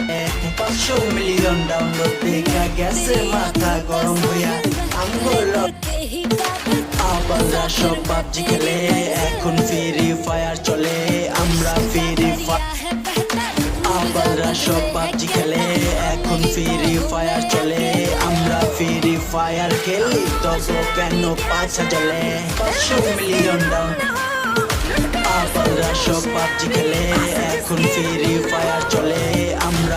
500 million download দেখা গেছে মাথা গরম হইয়া আমগুলো আবাররা সব পাবজি খেলে এখন ফ্রি ফায়ার চলে আমরা ফ্রি ফায়ার আবাররা সব পাবজি খেলে এখন ফ্রি ফায়ার চলে আমরা ফ্রি ফায়ার খেলি তবু কেন পাছা জ্বলে 500 মিলিয়ন ডাউন আবাররা সব পাবজি খেলে এখন ফ্রি ফায়ার চলে আমরা